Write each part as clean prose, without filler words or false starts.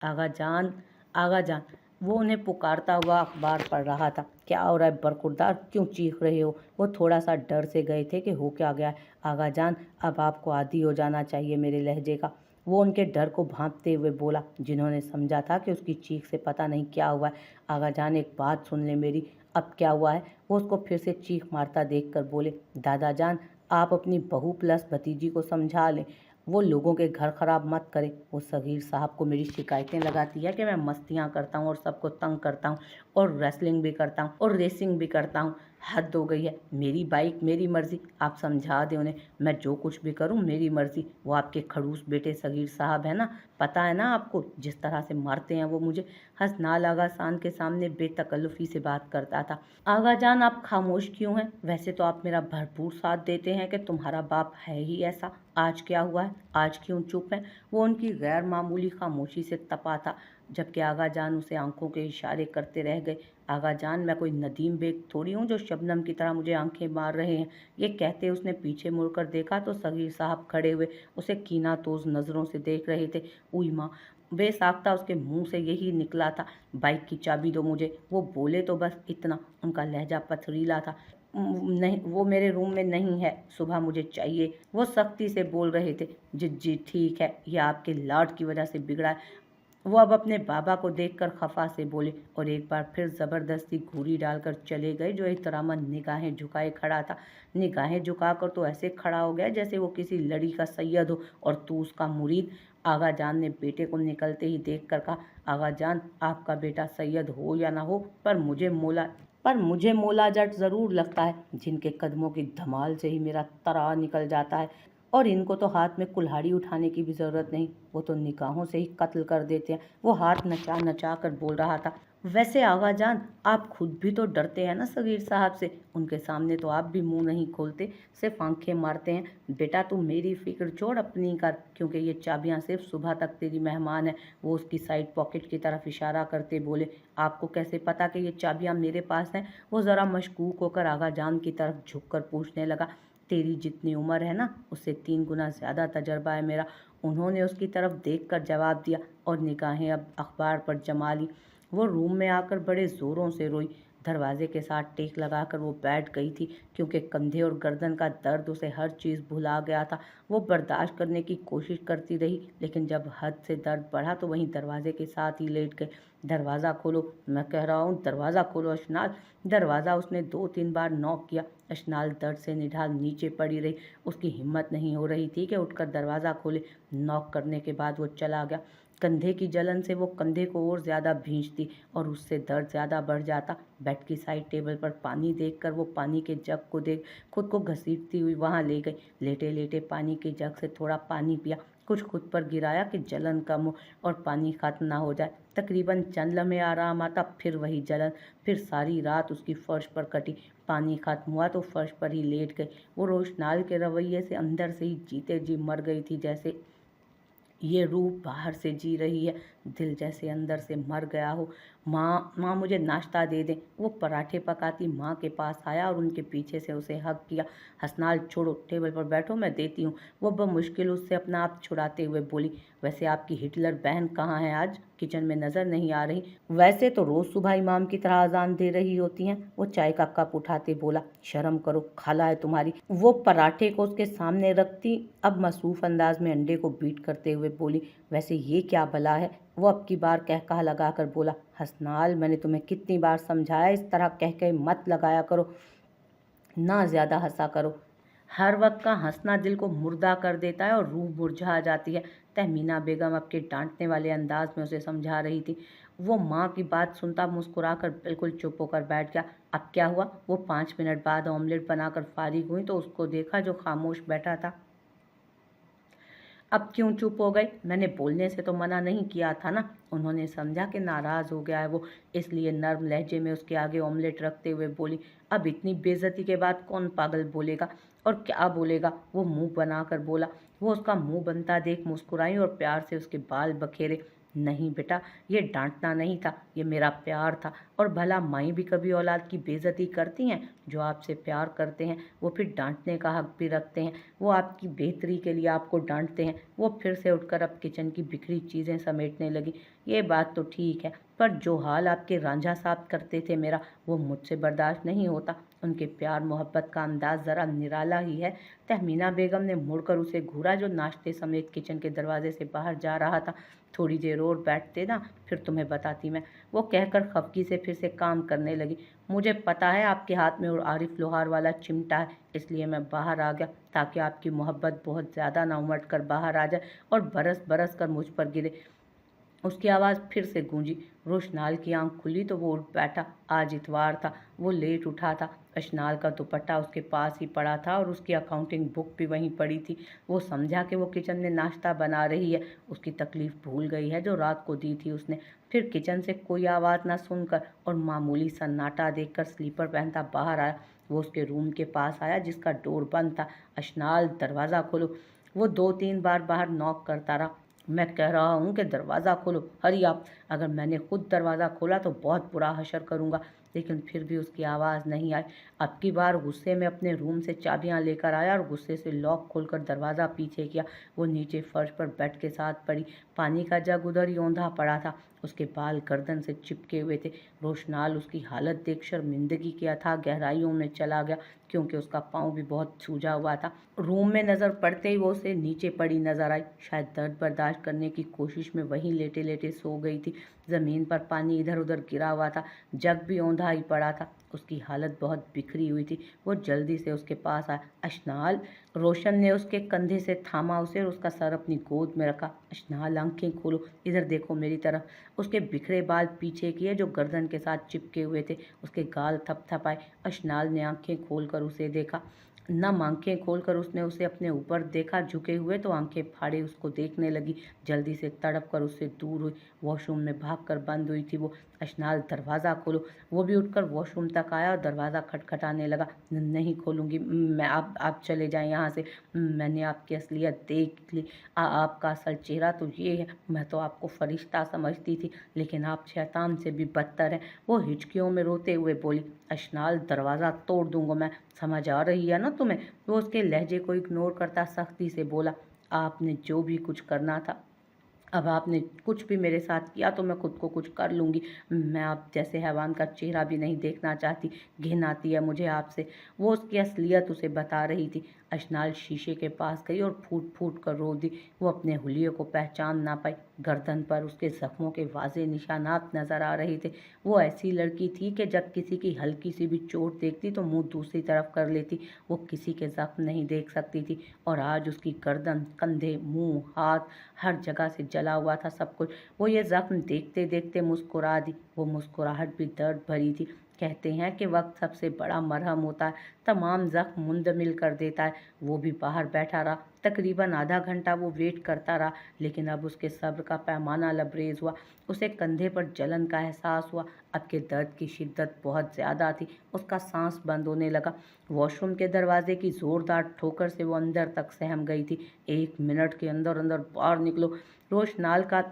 आगा जान, आगा जान। वो उन्हें पुकारता हुआ अखबार पढ़ रहा था। क्या हो रहा है बरखुरदार, क्यों चीख रहे हो? वो थोड़ा सा डर से गए थे कि हो क्या गया है। आगा जान, अब आपको आदी हो जाना चाहिए मेरे लहजे का। वो उनके डर को भांपते हुए बोला, जिन्होंने समझा था कि उसकी चीख से पता नहीं क्या हुआ है। आगा जान, एक बात सुन ले मेरी, अब क्या हुआ है? वो उसको फिर से चीख मारता देख कर बोले, दादा जान, आप अपनी बहू प्लस भतीजी को समझा लें, वो लोगों के घर खराब मत करे। वो सगीर साहब को मेरी शिकायतें लगाती है कि मैं मस्तियाँ करता हूँ और सबको तंग करता हूँ और रेसलिंग भी करता हूँ और रेसिंग भी करता हूँ। हद हो गई है। मेरी बाइक मेरी मर्जी, आप समझा दें उन्हें। मैं जो कुछ भी करूँ मेरी मर्जी। वो आपके खड़ूस बेटे सगीर साहब है ना, पता है ना आपको, जिस तरह से मारते हैं वो मुझे। हसनाल आगा शान के सामने बेतकल्लुफ़ी से बात करता था। आगा जान, आप खामोश क्यों हैं? वैसे तो आप मेरा भरपूर साथ देते हैं कि तुम्हारा बाप है ही ऐसा। आज क्या हुआ है? आज क्यों चुप है? वो उनकी गैर मामूली खामोशी से तपा था, जबकि आगा जान उसे आंखों के इशारे करते रह गए। आगा जान, मैं कोई नदीम बेग थोड़ी हूँ जो शबनम की तरह मुझे आंखें मार रहे हैं। ये कहते उसने पीछे मुड़कर देखा तो सगीर साहब खड़े हुए उसे कीनातोज नज़रों से देख रहे थे। उई माँ, बेसाख्ता उसके मुंह से यही निकला था, बाइक की चाबी दो मुझे। वो बोले तो बस इतना। उनका लहजा पथरीला था। नहीं, वो मेरे रूम में नहीं है, सुबह मुझे चाहिए। वो सख्ती से बोल रहे थे। जी जी ठीक है, यह आपके लाड की वजह से बिगड़ा है। वो अब अपने बाबा को देखकर खफा से बोले और एक बार फिर ज़बरदस्ती घूरी डालकर चले गए। जो एहतरामन निगाहें झुकाए खड़ा था, निगाहें झुकाकर तो ऐसे खड़ा हो गया जैसे वो किसी लड़ी का सैयद हो और तू उसका मुरीद। आगा जान ने बेटे को निकलते ही देख कर कहा, आगा जान, आपका बेटा सैयद हो या ना हो, पर मुझे मोला जट ज़रूर लगता है, जिनके कदमों की धमाल से ही मेरा तरा निकल जाता है। और इनको तो हाथ में कुल्हाड़ी उठाने की भी ज़रूरत नहीं, वो तो निगाहों से ही कत्ल कर देते हैं। वो हाथ नचा नचा कर बोल रहा था। वैसे आगा जान, आप खुद भी तो डरते हैं ना सगीर साहब से। उनके सामने तो आप भी मुंह नहीं खोलते, सिर्फ आंखें मारते हैं। बेटा तू मेरी फिक्र छोड़, अपनी कर, क्योंकि ये चाबियां सिर्फ सुबह तक तेरी मेहमान है। वो उसकी साइड पॉकेट की तरफ इशारा करते बोले, आपको कैसे पता कि ये चाबियां मेरे पास हैं? वो ज़रा मशकूक होकर आगा जान की तरफ झुककर पूछने लगा, तेरी जितनी उम्र है ना, उससे 3 गुना ज़्यादा तजर्बा है मेरा। उन्होंने उसकी तरफ देखकर जवाब दिया और निगाहें अब अखबार पर जमा ली। वो रूम में आकर बड़े ज़ोरों से रोई। दरवाजे के साथ टेक लगाकर वो बैठ गई थी, क्योंकि कंधे और गर्दन का दर्द उसे हर चीज़ भुला गया था। वो बर्दाश्त करने की कोशिश करती रही, लेकिन जब हद से दर्द बढ़ा तो वहीं दरवाजे के साथ ही लेट गई। दरवाज़ा खोलो, मैं कह रहा हूँ, दरवाज़ा खोलो अशनाल। दरवाज़ा उसने 2-3 बार नॉक किया। अशनाल दर्द से निढाल नीचे पड़ी रही। उसकी हिम्मत नहीं हो रही थी कि उठकर दरवाज़ा खोले। नॉक करने के बाद वो चला गया। कंधे की जलन से वो कंधे को और ज़्यादा भींचती और उससे दर्द ज़्यादा बढ़ जाता। बेड की साइड टेबल पर पानी देखकर वो पानी के जग को देख खुद को घसीटती हुई वहाँ ले गई। लेटे लेटे पानी के जग से थोड़ा पानी पिया, कुछ खुद पर गिराया कि जलन कम हो और पानी खत्म ना हो जाए। तकरीबन चंद लम्हे आराम आता, फिर वही जलन। फिर सारी रात उसकी फर्श पर कटी। पानी खत्म हुआ तो फर्श पर ही लेट गई। वो रोशनाल के रवैये से अंदर से ही जीते जी मर गई थी, जैसे ये रूह बाहर से जी रही है, दिल जैसे अंदर से मर गया हो। माँ माँ, मुझे नाश्ता दे दें। वो पराठे पकाती माँ के पास आया और उनके पीछे से उसे हक किया। हसनाल, छोड़ो, टेबल पर बैठो, मैं देती हूँ। वो बमुश्किल उससे अपना आप छुड़ाते हुए बोली, वैसे आपकी हिटलर बहन कहाँ है? आज किचन में नज़र नहीं आ रही। वैसे तो रोज़ सुबह इमाम की तरह अजान दे रही होती हैं। वो चाय का कप उठाते बोला, शर्म करो, खाला है तुम्हारी। वो पराठे को उसके सामने रखती अब मसरूफ़ अंदाज में अंडे को बीट करते हुए बोली, वैसे ये क्या भला है? वो अब की बार कहकहा लगाकर बोला, हसनाल, मैंने तुम्हें कितनी बार समझाया, इस तरह कह के मत लगाया करो, ना ज़्यादा हंसा करो। हर वक्त का हंसना दिल को मुर्दा कर देता है और रूह मुरझा जाती है। तहमीना बेगम अब के डांटने वाले अंदाज में उसे समझा रही थी। वो माँ की बात सुनता मुस्कुराकर बिल्कुल चुप होकर बैठ गया। अब क्या हुआ? वो 5 मिनट बाद ऑमलेट बनाकर फारिग हुई तो उसको देखा जो खामोश बैठा था। अब क्यों चुप हो गए? मैंने बोलने से तो मना नहीं किया था ना। उन्होंने समझा कि नाराज़ हो गया है वो, इसलिए नर्म लहजे में उसके आगे ऑमलेट रखते हुए बोली, अब इतनी बेइज्जती के बाद कौन पागल बोलेगा? और क्या बोलेगा? वो मुंह बनाकर बोला। वो उसका मुंह बनता देख मुस्कुराई और प्यार से उसके बाल बखेरे। नहीं बेटा, ये डांटना नहीं था, ये मेरा प्यार था। और भला माई भी कभी औलाद की बेइज्जती करती हैं? जो आपसे प्यार करते हैं वो फिर डांटने का हक भी रखते हैं। वो आपकी बेहतरी के लिए आपको डांटते हैं। वो फिर से उठकर अब किचन की बिखरी चीज़ें समेटने लगी। ये बात तो ठीक है, पर जो हाल आपके रांझा साहब करते थे मेरा, वो मुझसे बर्दाश्त नहीं होता। उनके प्यार मोहब्बत का अंदाज ज़रा निराला ही है। तहमीना बेगम ने मुड़कर उसे घूरा, जो नाश्ते समेत किचन के दरवाजे से बाहर जा रहा था। थोड़ी देर और बैठते ना, फिर तुम्हें बताती मैं, वो कहकर खफकी से फिर से काम करने लगी। मुझे पता है आपके हाथ में और आरिफ लोहार वाला चिमटा है, इसलिए मैं बाहर आ गया ताकि आपकी मोहब्बत बहुत ज़्यादा ना उमड़ कर बाहर आ जाए और बरस बरस कर मुझ पर गिरे। उसकी आवाज़ फिर से गूंजी। रोशनाल की आंख खुली तो वो उठ बैठा। आज इतवार था, वो लेट उठा था। अशनाल का दुपट्टा उसके पास ही पड़ा था और उसकी अकाउंटिंग बुक भी वहीं पड़ी थी। वो समझा कि वो किचन में नाश्ता बना रही है। उसकी तकलीफ भूल गई है जो रात को दी थी उसने। फिर किचन से कोई आवाज़ ना सुनकर और मामूली सन्नाटा देखकर स्लीपर पहनता बाहर आया। वो उसके रूम के पास आया जिसका डोर बंद था। अशनाल, दरवाज़ा खोलो। वो 2-3 बार बाहर नॉक करता रहा। मैं कह रहा हूँ कि दरवाज़ा खोलो, हरी आप। अगर मैंने खुद दरवाज़ा खोला तो बहुत बुरा हशर करूँगा। लेकिन फिर भी उसकी आवाज़ नहीं आई। अब की बार गुस्से में अपने रूम से चाबियाँ लेकर आया और गुस्से से लॉक खोलकर दरवाज़ा पीछे किया। वो नीचे फर्श पर बेड के साथ पड़ी। पानी का जग उधर ही औंधा पड़ा था। उसके बाल गर्दन से चिपके हुए थे। रोशनाल उसकी हालत देख शर्मिंदगी की अथाह गहराइयों में चला गया, क्योंकि उसका पाँव भी बहुत सूजा हुआ था। रूम में नज़र पड़ते ही वो उसे नीचे पड़ी नजर आई। शायद दर्द बर्दाश्त करने की कोशिश में वहीं लेटे लेटे सो गई थी। ज़मीन पर पानी इधर उधर गिरा हुआ था। जग भी औंधा ही पड़ा था। उसकी हालत बहुत बिखरी हुई थी। वो जल्दी से उसके पास आया। अशनाल। रोशन ने उसके कंधे से थामा उसे और उसका सर अपनी गोद में रखा। अशनाल, आंखें खोलो, इधर देखो मेरी तरफ। उसके बिखरे बाल पीछे किए जो गर्दन के साथ चिपके हुए थे। उसके गाल थपथपाए। अशनाल ने आंखें खोलकर उसे देखा। नम आंखें खोलकर उसने उसे अपने ऊपर देखा। झुके हुए तो आंखें फाड़े उसको देखने लगी। जल्दी से तड़प कर उससे दूर हुई। वॉशरूम में भागकर बंद हुई थी वो। अशनाल, दरवाज़ा खोलो। वो भी उठकर वॉशरूम तक आया और दरवाज़ा खटखटाने लगा। नहीं खोलूंगी मैं, आप चले जाएं यहाँ से। मैंने आपकी असलियत देख ली। आपका असल चेहरा तो ये है। मैं तो आपको फरिश्ता समझती थी, लेकिन आप शैतान से भी बदतर हैं। वो हिचकियों में रोते हुए बोली। अशनाल, दरवाज़ा तोड़ दूंगा मैं, समझ आ रही है ना तुम्हें? वो उसके लहजे को इग्नोर करता सख्ती से बोला। आपने जो भी कुछ करना था, अब आपने कुछ भी मेरे साथ किया तो मैं खुद को कुछ कर लूँगी। मैं आप जैसे हैवान का चेहरा भी नहीं देखना चाहती। घिन आती है मुझे आपसे। वो उसकी असलियत उसे बता रही थी। अशनाल शीशे के पास गई और फूट फूट कर रो दी। वो अपने हुलिये को पहचान ना पाई। गर्दन पर उसके जख्मों के वाजे निशानात नजर आ रहे थे। वो ऐसी लड़की थी कि जब किसी की हल्की सी भी चोट देखती तो मुंह दूसरी तरफ कर लेती। वो किसी के जख्म नहीं देख सकती थी। और आज उसकी गर्दन, कंधे, मुंह, हाथ, हर जगह से जला हुआ था सब कुछ। वो ये जख्म देखते देखते मुस्कुरा दी। वो मुस्कुराहट भी दर्द भरी थी। कहते हैं कि वक्त सबसे बड़ा मरहम होता है, तमाम जख्म मुंदमिल कर देता है। वो भी बाहर बैठा रहा। तकरीबन आधा घंटा वो वेट करता रहा, लेकिन अब उसके सब्र का पैमाना लबरेज हुआ। उसे कंधे पर जलन का एहसास हुआ। अब के दर्द की शिद्दत बहुत ज़्यादा थी। उसका सांस बंद होने लगा। वॉशरूम के दरवाजे की जोरदार ठोकर से वो अंदर तक सहम गई थी। 1 मिनट के अंदर अंदर बाहर निकलो। रोशनाल का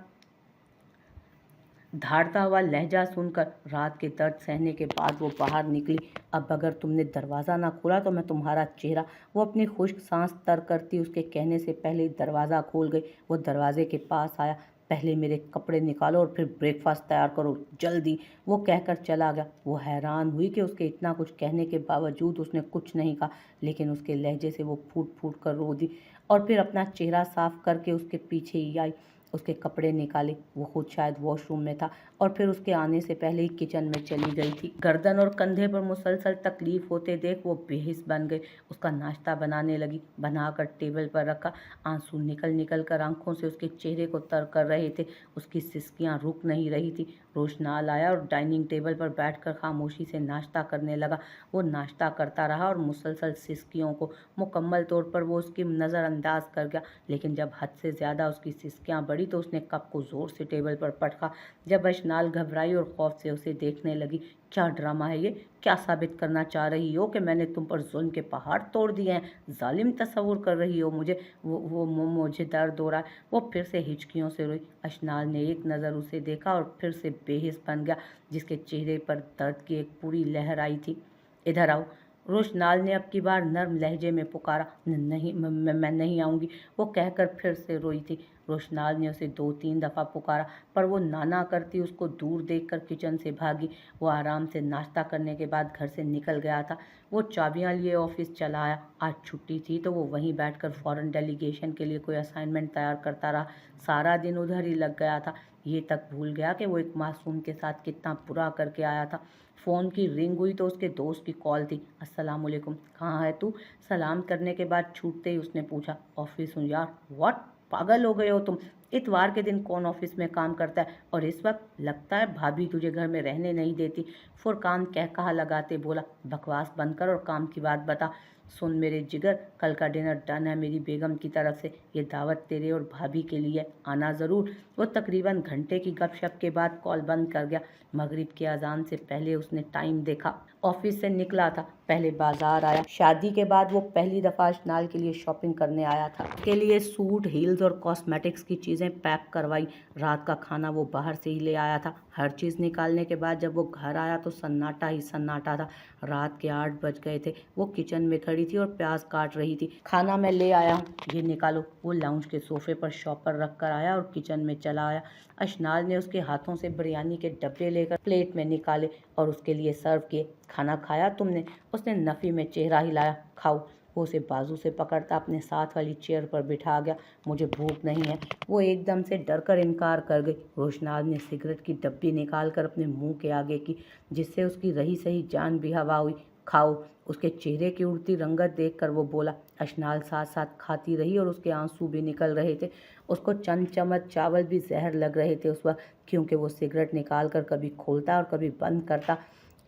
धाड़ता हुआ लहजा सुनकर रात के दर्द सहने के बाद वो बाहर निकली। अब अगर तुमने दरवाज़ा ना खोला तो मैं तुम्हारा चेहरा। वो अपनी खुश्क सांस तर करती उसके कहने से पहले ही दरवाज़ा खोल गई। वो दरवाजे के पास आया। पहले मेरे कपड़े निकालो और फिर ब्रेकफास्ट तैयार करो, जल्दी। वो कहकर चला गया। वो हैरान हुई कि उसके इतना कुछ कहने के बावजूद उसने कुछ नहीं कहा, लेकिन उसके लहजे से वो फूट फूट कर रो दी और फिर अपना चेहरा साफ करके उसके पीछे ही आई। उसके कपड़े निकाले। वो खुद शायद वॉशरूम में था और फिर उसके आने से पहले ही किचन में चली गई थी। गर्दन और कंधे पर मुसलसल तकलीफ होते देख वो बेहिस बन गई। उसका नाश्ता बनाने लगी, बनाकर टेबल पर रखा। आंसू निकल निकल कर आंखों से उसके चेहरे को तर कर रहे थे। उसकी सिसकियां रुक नहीं रही थी। रोशनाल आया और डाइनिंग टेबल पर बैठकर खामोशी से नाश्ता करने लगा। वो नाश्ता करता रहा और मुसलसल सिसकियों को मुकम्मल तौर पर वो उसकी नज़रअंदाज कर गया। लेकिन जब हद से ज़्यादा उसकी सिसकियां बढ़ी पड़ी तो उसने कप को ज़ोर से टेबल पर पटका। जब अशनाल घबराई और खौफ से उसे देखने लगी। क्या ड्रामा है ये? क्या साबित करना चाह रही हो कि मैंने तुम पर जुल्म के पहाड़ तोड़ दिए हैं? जालिम तस्वुर कर रही हो मुझे? मुझे दर्द हो रहा है। वो फिर से हिचकियों से रोई। अशनाल ने एक नज़र उसे देखा और फिर से बेहिस बन गया, जिसके चेहरे पर दर्द की एक पूरी लहर आई थी। इधर आओ, रोशनाल ने अब की बार नर्म लहजे में पुकारा। नहीं, मैं नहीं आऊँगी, वो कहकर फिर से रोई थी। रोशनाल ने उसे 2-3 दफ़ा पुकारा, पर वो नाना करती उसको दूर देखकर किचन से भागी। वो आराम से नाश्ता करने के बाद घर से निकल गया था। वो चाबियां लिए ऑफिस चला आया। आज छुट्टी थी तो वो वहीं बैठकर फॉरेन डेलीगेशन के लिए कोई असाइनमेंट तैयार करता रहा। सारा दिन उधर ही लग गया था। ये तक भूल गया कि वो एक मासूम के साथ कितना बुरा करके आया था। फ़ोन की रिंग हुई तो उसके दोस्त की कॉल थी। अस्सलाम वालेकुम, कहाँ है तू? सलाम करने के बाद छूटते ही उसने पूछा, ऑफिस हूँ यार। व्हाट, पागल हो गए हो तुम? इतवार के दिन कौन ऑफिस में काम करता है? और इस वक्त? लगता है भाभी तुझे घर में रहने नहीं देती। फुरकान कह कहा लगाते बोला, बकवास बंद कर और काम की बात बता। सुन मेरे जिगर, कल का डिनर डन है मेरी बेगम की तरफ से। ये दावत तेरे और भाभी के लिए, आना ज़रूर। वो तकरीबन घंटे की गपशप के बाद कॉल बंद कर गया। मगरिब की अजान से पहले उसने टाइम देखा। ऑफिस से निकला था, पहले बाजार आया। शादी के बाद वो पहली दफ़ा अशनाल के लिए शॉपिंग करने आया था। के लिए सूट, हील्स और कॉस्मेटिक्स की चीज़ें पैक करवाई। रात का खाना वो बाहर से ही ले आया था। हर चीज़ निकालने के बाद जब वो घर आया तो सन्नाटा ही सन्नाटा था। रात के 8 बज गए थे। वो किचन में खड़ी थी और प्याज काट रही थी। खाना मैं ले आया हूँ, ये निकालो। वो लाउंज के सोफे पर शॉपर रख कर आया और किचन में चला आया। अशनाल ने उसके हाथों से बिरयानी के डब्बे लेकर प्लेट में निकाले और उसके लिए सर्व किए। खाना खाया तुमने? उसने नफ़ी में चेहरा हिलाया। खाओ। वो उसे बाजू से पकड़ता अपने साथ वाली चेयर पर बिठा गया। मुझे भूख नहीं है, वो एकदम से डर कर इनकार कर गई। रोशनाल ने सिगरेट की डब्बी निकाल कर अपने मुंह के आगे की, जिससे उसकी रही सही जान भी हवा हुई। खाओ। उसके चेहरे की उड़ती रंगत देखकर वो बोला। अशनाल साथ साथ खाती रही और उसके आंसू भी निकल रहे थे। उसको चंद चम्मच चावल भी जहर लग रहे थे उस वक्त, क्योंकि वो सिगरेट निकाल कर कभी खोलता और कभी बंद करता।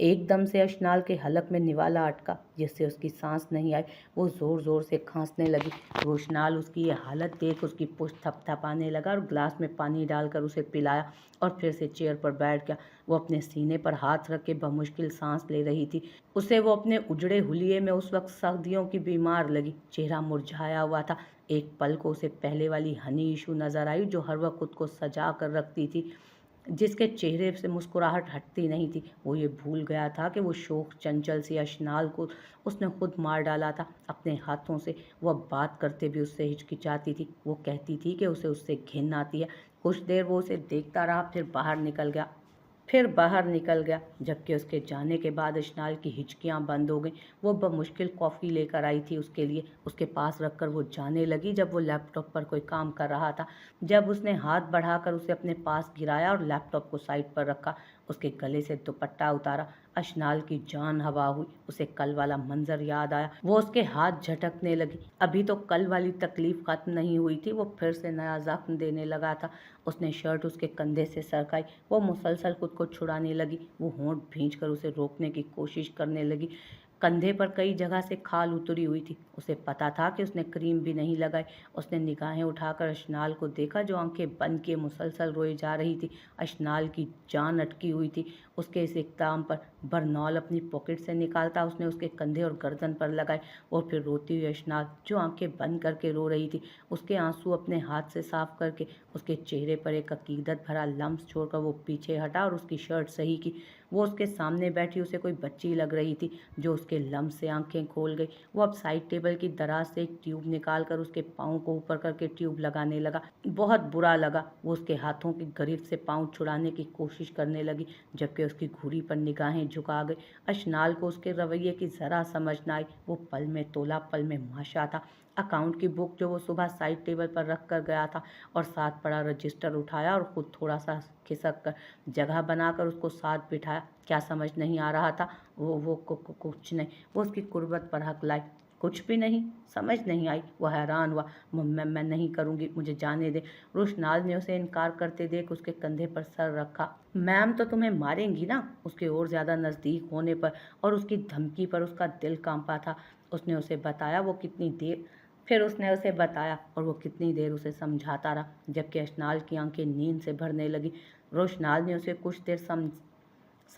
एकदम से अशनाल के हलक में निवाला अटका, जिससे उसकी सांस नहीं आई। वो ज़ोर ज़ोर से खांसने लगी। रोशनाल उसकी ये हालत देख उसकी पुश्त थपथपाने लगा और ग्लास में पानी डालकर उसे पिलाया और फिर से चेयर पर बैठ गया। वो अपने सीने पर हाथ रख के बमुश्किल सांस ले रही थी। उसे वो अपने उजड़े हुलिये में उस वक्त सर्दियों की बीमार लगी। चेहरा मुरझाया हुआ था। एक पल को उसे पहले वाली हनी इशू नजर आई, जो हर वक्त खुद को सजा कर रखती थी, जिसके चेहरे से मुस्कुराहट हटती नहीं थी। वो ये भूल गया था कि वो शोक चंचल सी अशनाल को उसने खुद मार डाला था अपने हाथों से। वो अब बात करते भी उससे हिचकिचाती थी। वो कहती थी कि उसे उससे घिन आती है। कुछ देर वो उसे देखता रहा, फिर बाहर निकल गया। जबकि उसके जाने के बाद अशनाल की हिचकियां बंद हो गईं। वो बमुश्किल कॉफ़ी लेकर आई थी उसके लिए, उसके पास रखकर वो जाने लगी जब वो लैपटॉप पर कोई काम कर रहा था। जब उसने हाथ बढ़ाकर उसे अपने पास गिराया और लैपटॉप को साइड पर रखा, उसके गले से दुपट्टा उतारा, अशनाल की जान हवा हुई। उसे कल वाला मंजर याद आया। वो उसके हाथ झटकने लगी। अभी तो कल वाली तकलीफ खत्म नहीं हुई थी, वो फिर से नया जख्म देने लगा था। उसने शर्ट उसके कंधे से सरकाई। वो मुसलसल खुद को छुड़ाने लगी। वो होंठ भींचकर उसे रोकने की कोशिश करने लगी। कंधे पर कई जगह से खाल उतरी हुई थी। उसे पता था कि उसने क्रीम भी नहीं लगाई। उसने निगाहें उठाकर अशनाल को देखा, जो आंखें बंद किए मुसलसल रोए जा रही थी। अशनाल की जान अटकी हुई थी उसके इस इक़दाम पर। बरनौल अपनी पॉकेट से निकालता उसने उसके कंधे और गर्दन पर लगाए और फिर रोती हुई अशनाल, जो आंखें बंद करके रो रही थी, उसके आंसू अपने हाथ से साफ करके उसके चेहरे पर एक अकीदत भरा लम्स छोड़कर वो पीछे हटा और उसकी शर्ट सही की। वो उसके सामने बैठी उसे कोई बच्ची लग रही थी, जो उसके लम्स से आंखें खोल गई। वो अब साइड टेबल की दराज से एक ट्यूब निकाल कर उसके पाँव को ऊपर करके ट्यूब लगाने लगा। बहुत बुरा लगा। वो उसके हाथों की गिरफ्त से पाँव छुड़ाने की कोशिश करने लगी, जबकि उसकी घुड़ी पर निगाहें झुका गई। अशनाल को उसके रवैये की ज़रा समझ न आई। वो पल में तोला पल में माशा था। अकाउंट की बुक जो वो सुबह साइड टेबल पर रख कर गया था और साथ पड़ा रजिस्टर उठाया और खुद थोड़ा सा खिसक कर जगह बनाकर उसको साथ बिठाया। क्या समझ नहीं आ रहा था? कुछ नहीं। वो उसकी कुर्बत पर हकलाई। कुछ भी नहीं? समझ नहीं आई? वो हैरान हुआ। मैं नहीं करूँगी, मुझे जाने दे। रोशनाल ने उसे इनकार करते देख उसके कंधे पर सर रखा। मैम तो तुम्हें मारेंगी ना? उसके और ज़्यादा नज़दीक होने पर और उसकी धमकी पर उसका दिल कांपा था। उसने उसे बताया वो कितनी देर फिर उसने उसे बताया और वो कितनी देर उसे समझाता रहा, जबकि अशनाल की आंखें नींद से भरने लगी। रोशनाल ने उसे कुछ देर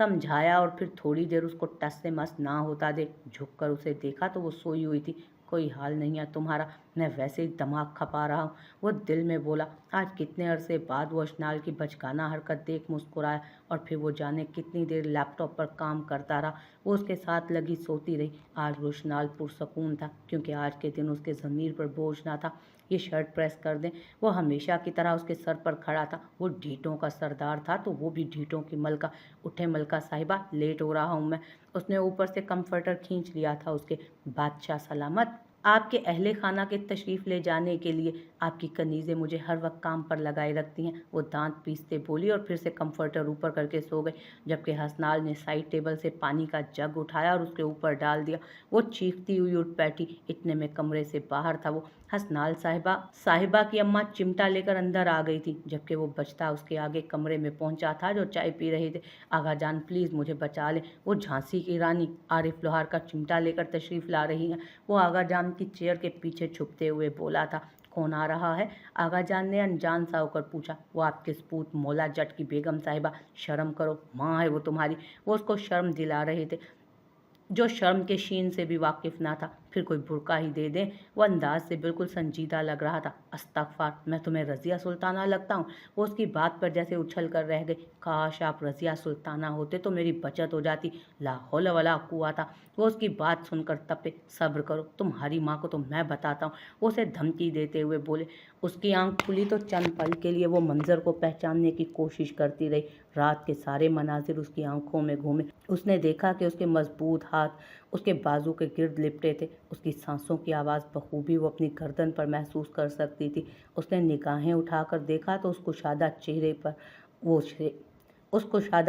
समझाया और फिर थोड़ी देर उसको टस से मस ना होता देख झुककर उसे देखा तो वो सोई हुई थी। कोई हाल नहीं है तुम्हारा, मैं वैसे ही दिमाग खपा रहा हूँ, वो दिल में बोला। आज कितने अरसे बाद वो अशनाल की बचकाना हरकत देख मुस्कुराया और फिर वो जाने कितनी देर लैपटॉप पर काम करता रहा। वो उसके साथ लगी सोती रही। आज रोशनाल पुरसकून था क्योंकि आज के दिन उसके ज़मीर पर बोझ ना था। ये शर्ट प्रेस कर दें, वो हमेशा की तरह उसके सर पर खड़ा था। वो ढीठों का सरदार था तो वो भी ढीठों की मलका। उठे मलका साहिबा, लेट हो रहा हूँ मैं। उसने ऊपर से कंफर्टर खींच लिया था उसके। बादशाह सलामत, आपके अहले खाना के तशरीफ़ ले जाने के लिए। आपकी कनीज़ें मुझे हर वक्त काम पर लगाए रखती हैं, वो दांत पीसते बोली और फिर से कंफर्टर ऊपर करके सो गई। जबकि हसनाल ने साइड टेबल से पानी का जग उठाया और उसके ऊपर डाल दिया। वो चीखती हुई उठ बैठी। इतने में कमरे से बाहर था वो। हसनाल साहिबा की अम्मा चिमटा लेकर अंदर आ गई थी, जबकि वो बचता उसके आगे कमरे में पहुंचा था जो चाय पी रहे थे। आगा जान प्लीज़ मुझे बचा लें, वो झांसी की रानी आरिफ लोहार का चिमटा लेकर तशरीफ़ ला रही हैं। वो आगा जान की चेयर के पीछे छुपते हुए बोला था। कौन आ रहा है? आगा जान ने अनजान सा होकर पूछा। वो आपके सपूत मौला जट की बेगम साहिबा, शर्म करो, माँ है वो तुम्हारी। वो उसको शर्म दिला रहे थे जो शर्म के शीन से भी वाकिफ ना था। फिर कोई बुर्का ही दे दें। वो अंदाज से बिल्कुल संजीदा लग रहा था। अस्तगफार, मैं तुम्हें रज़िया सुल्ताना लगता हूँ? वो उसकी बात पर जैसे उछल कर रह गई। काश आप रज़िया सुल्ताना होते तो मेरी बचत हो जाती। ला हौल वला कुव्वता। वो उसकी बात सुनकर तपे। सब्र करो, तुम्हारी माँ को तो मैं बताता हूँ, वो उसे धमकी देते हुए बोले। उसकी आंख खुली तो चंद पल के लिए वो मंजर को पहचानने की कोशिश करती रही। रात के सारे मनाजिर उसकी आंखों में घूमे। उसने देखा कि उसके मजबूत हाथ उसके बाजू के गिर्द लिपटे थे। उसकी सांसों की आवाज़ बखूबी वो अपनी गर्दन पर महसूस कर सकती थी। उसने निगाहें उठाकर देखा तो उस कुशादा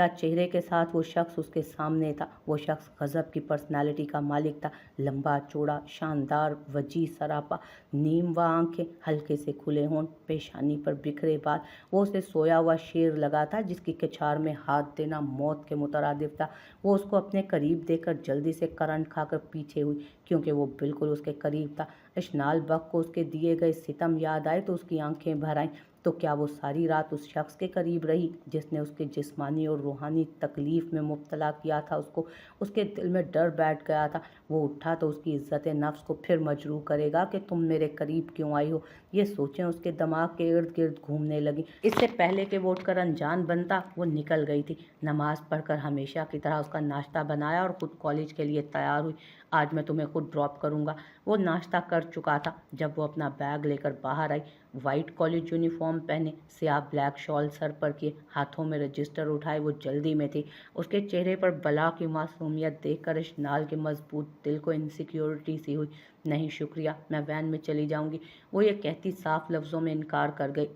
चेहरे के साथ वो शख्स उसके सामने था। वो शख्स गज़ब की पर्सनालिटी का मालिक था। लंबा चौड़ा, शानदार, वजी सरापा, नीम व आंखें, हल्के से खुले होंठ, पेशानी पर बिखरे बाल। वो उसे सोया हुआ शेर लगा था जिसकी कछार में हाथ देना मौत के मुतरादिफ था। वो उसको अपने करीब देखकर जल्दी से करंट खाकर पीछे हुई क्योंकि वो बिल्कुल उसके करीब था। इशनाल बक को उसके दिए गए सितम याद आए तो उसकी आंखें भर आईं। तो क्या वो सारी रात उस शख्स के करीब रही जिसने उसके जिस्मानी और रूहानी तकलीफ में मुब्तला किया था उसको? उसके दिल में डर बैठ गया था। वो उठा तो उसकी इज्जत नफ्स को फिर मजरूह करेगा कि तुम मेरे करीब क्यों आई हो। ये सोचें उसके दिमाग के इर्द गिर्द घूमने लगी। इससे पहले कि वो उठकर अनजान बनता वो निकल गई थी। नमाज पढ़कर हमेशा की तरह उसका नाश्ता बनाया और खुद कॉलेज के लिए तैयार हुई। आज मैं तुम्हें खुद ड्रॉप करूंगा। वो नाश्ता कर चुका था जब वो अपना बैग लेकर बाहर आई। वाइट कॉलेज यूनिफॉर्म पहने, स्याह ब्लैक शॉल सर पर किए, हाथों में रजिस्टर उठाए वो जल्दी में थी। उसके चेहरे पर बला की मासूमियत देखकर इश्नाल के मजबूत दिल को इनसिक्योरिटी सी हुई। नहीं शुक्रिया, मैं वैन में चली जाऊंगी। वो ये कहती साफ लफ्ज़ों में इनकार कर गई।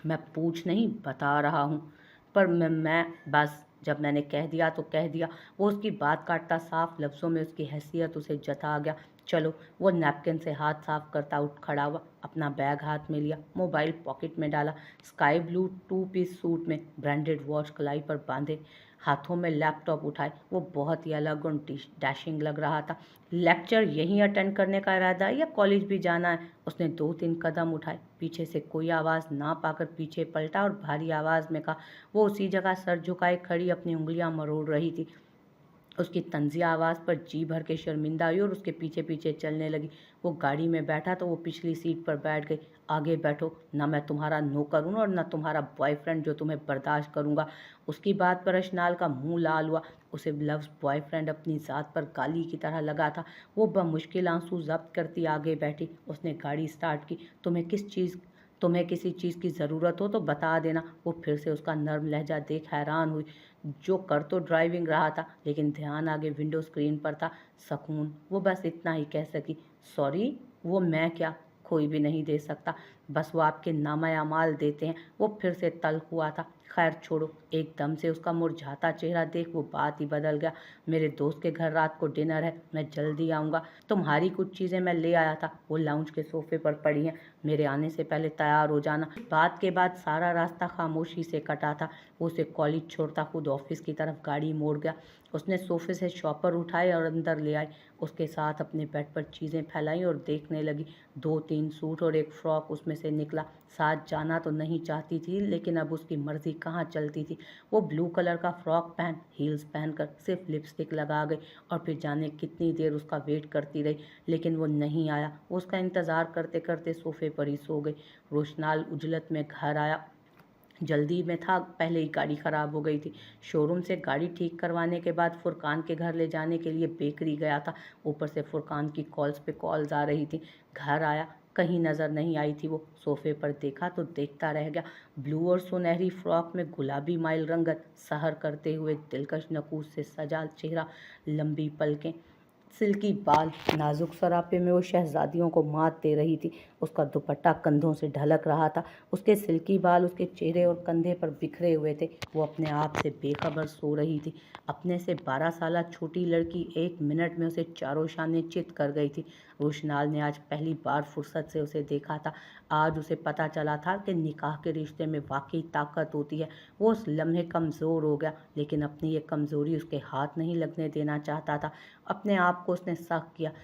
मैं पूछ नहीं बता रहा हूँ, पर मैं बस जब मैंने कह दिया तो कह दिया। वो उसकी बात काटता साफ लफ्ज़ों में उसकी हैसियत उसे जता गया। चलो, वो नैपकिन से हाथ साफ करता उठ खड़ा हुआ, अपना बैग हाथ में लिया, मोबाइल पॉकेट में डाला, स्काई ब्लू 2 पीस सूट में ब्रांडेड वॉच कलाई पर बांधे, हाथों में लैपटॉप उठाए। वो बहुत ही अलग और डैशिंग लग रहा था। लेक्चर यहीं अटेंड करने का इरादा है या कॉलेज भी जाना है? उसने 2-3 कदम उठाए। पीछे से कोई आवाज़ ना पाकर पीछे पलटा और भारी आवाज़ में कहा। वो उसी जगह सर झुकाए खड़ी अपनी उंगलियां मरोड़ रही थी। उसकी तंजिया आवाज़ पर जी भर के शर्मिंदा हुई और उसके पीछे पीछे चलने लगी। वो गाड़ी में बैठा तो वो पिछली सीट पर बैठ गई। आगे बैठो, ना मैं तुम्हारा नौकर हूँ और ना तुम्हारा बॉयफ्रेंड जो तुम्हें बर्दाश्त करूँगा। उसकी बात पर अशनाल का मुंह लाल हुआ। उसे लफ्ज़ बॉयफ्रेंड अपनी ज़ात पर गाली की तरह लगा था। वो बमुश्किल आंसू जब्त करती आगे बैठी। उसने गाड़ी स्टार्ट की। तुम्हें किसी चीज़ की ज़रूरत हो तो बता देना। वो फिर से उसका नर्म लहजा देख हैरान हुई। जो कर तो ड्राइविंग रहा था लेकिन ध्यान आगे विंडो स्क्रीन पर था। सकून, वो बस इतना ही कह सकी। सॉरी, वो मैं क्या, कोई भी नहीं दे सकता, बस वो आपके नामा अमाल देते हैं। वो फिर से तल्ख हुआ था। खैर छोड़ो, एकदम से उसका मुरझाता चेहरा देख वो बात ही बदल गया। मेरे दोस्त के घर रात को डिनर है, मैं जल्दी आऊँगा। तुम्हारी कुछ चीज़ें मैं ले आया था, वो लाउंज के सोफे पर पड़ी हैं, मेरे आने से पहले तैयार हो जाना। बात के बाद सारा रास्ता खामोशी से कटा था। वो उसे कॉलेज छोड़ता खुद ऑफिस की तरफ गाड़ी मोड़ गया। उसने सोफे से शॉपर उठाए और अंदर ले आई। उसके साथ अपने बेड पर चीज़ें फैलाई और देखने लगी। 2-3 सूट और एक फ्रॉक उसमें से निकला। साथ जाना तो नहीं चाहती थी, लेकिन अब उसकी मर्जी कहाँ चलती थी। वो ब्लू कलर का फ्रॉक पहन, हील्स पहनकर सिर्फ लिपस्टिक लगा गई और फिर जाने कितनी देर उसका वेट करती रही, लेकिन वो नहीं आया। वो उसका इंतज़ार करते करते सोफे पर ही सो गई। रोशनाल उजलत में घर आया, जल्दी में था, पहले ही गाड़ी ख़राब हो गई थी। शोरूम से गाड़ी ठीक करवाने के बाद फुरकान के घर ले जाने के लिए बेकरी गया था। ऊपर से फुरकान की कॉल्स पे कॉल्स आ रही थी। घर आया, कहीं नज़र नहीं आई थी वो। सोफे पर देखा तो देखता रह गया। ब्लू और सुनहरी फ्रॉक में गुलाबी माइल रंगत सहर करते हुए दिलकश नकूस से सजा चेहरा, लंबी पलकें, सिल्की बाल, नाजुक सरापे में वो शहजादियों को मात दे रही थी। उसका दुपट्टा कंधों से ढलक रहा था। उसके सिल्की बाल उसके चेहरे और कंधे पर बिखरे हुए थे। वो अपने आप से बेखबर सो रही थी। अपने से 12 साल छोटी लड़की 1 मिनट में उसे चारों शाने चित कर गई थी। रोशनाल ने आज पहली बार फुर्सत से उसे देखा था। आज उसे पता चला था कि निकाह के रिश्ते में वाकई ताकत होती है। वो उस लम्हे कमज़ोर हो गया, लेकिन अपनी ये कमज़ोरी उसके हाथ नहीं लगने देना चाहता था। अपने आप को उसने शक किया,